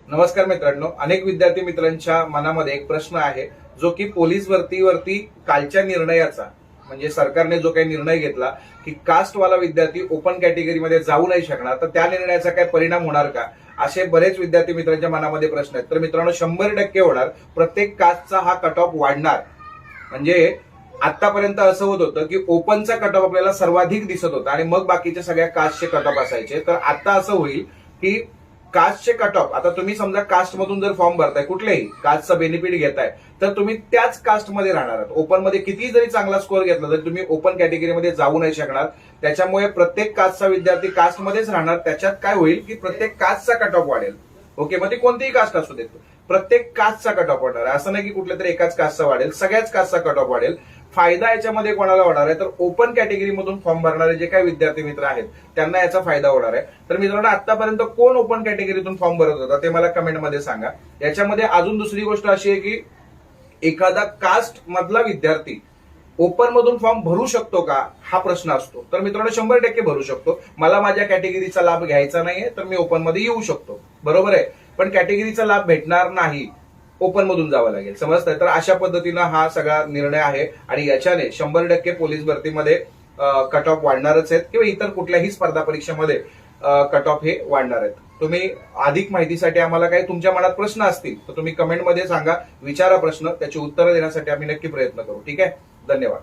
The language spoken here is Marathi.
नमस्कार मित्रांनो, अनेक विद्यार्थी मित्रांच्या मनामध्ये एक प्रश्न आहे जो की पोलीस भरतीवरती कालच्या निर्णयाचा म्हणजे सरकारने जो काही निर्णय घेतला की कास्टवाला विद्यार्थी ओपन कॅटेगरीमध्ये जाऊ नाही शकणार, तर त्या निर्णयाचा काय परिणाम होणार का, असे बरेच विद्यार्थी मित्रांच्या मनामध्ये प्रश्न आहेत. तर मित्रांनो 100% होणार. प्रत्येक कास्टचा हा कट ऑफ वाढणार. म्हणजे आतापर्यंत असं होत होतं की ओपनचा कट ऑफ आपल्याला सर्वाधिक दिसत होता आणि मग बाकीच्या सगळ्या कास्टचे कट ऑफ असायचे. तर आता असं होईल की कास्टचे कट ऑफ, आता तुम्ही समजा कास्ट मधून जर फॉर्म भरताय, कुठल्याही कास्टचा बेनिफिट घेताय, तर तुम्ही त्याच कास्टमध्ये राहणार आहात. ओपन मध्ये किती जरी चांगला स्कोअर घेतला तरी तुम्ही ओपन कॅटेगरीमध्ये जाऊ नाही शकणार. त्याच्यामुळे प्रत्येक कास्टचा विद्यार्थी कास्टमध्येच राहणार. त्याच्यात काय होईल की प्रत्येक कास्टचा कट ऑफ वाढेल. ओके, मग ती कोणतीही कास्ट असू देत, प्रत्येक कास्टचा कट ऑफ वाढणार आहे. असं नाही की कुठल्या तरी एकाच कास्टचा वाढेल, सगळ्याच कास्टचा कट ऑफ वाढेल. फायदा याच्यामध्ये कोणाला होणार आहे, तर ओपन कॅटेगरीमधून फॉर्म भरणारे जे काही विद्यार्थी मित्र आहेत त्यांना याचा फायदा होणार आहे. तर मित्रांनो, आतापर्यंत कोण ओपन कॅटेगरीतून फॉर्म भरत होता ते मला कमेंटमध्ये सांगा. याच्यामध्ये अजून दुसरी गोष्ट अशी आहे की एखादा कास्ट मधला विद्यार्थी ओपन मधून फॉर्म भरू शकतो का, हा प्रश्न असतो. तर मित्रांनो 100% भरू शकतो. मला माझ्या कॅटेगरीचा लाभ घ्यायचा नाहीये तर मी ओपन मध्ये येऊ शकतो, बरोबर आहे. पण कॅटेगरीचा लाभ भेटणार नाही, ओपन मधून जावं लागेल, समजतंय. तर अशा पद्धतीनं हा सगळा निर्णय आहे आणि याच्याने 100% पोलीस भरतीमध्ये कट ऑफ वाढणारच आहेत किंवा इतर कुठल्याही स्पर्धा परीक्षेमध्ये कट ऑफ हे वाढणार आहेत. तुम्ही अधिक माहितीसाठी आम्हाला काही तुमच्या मनात प्रश्न असतील तर तुम्ही कमेंटमध्ये सांगा, विचारा प्रश्न, त्याची उत्तरं देण्यासाठी आम्ही नक्की प्रयत्न करू. ठीक आहे, धन्यवाद.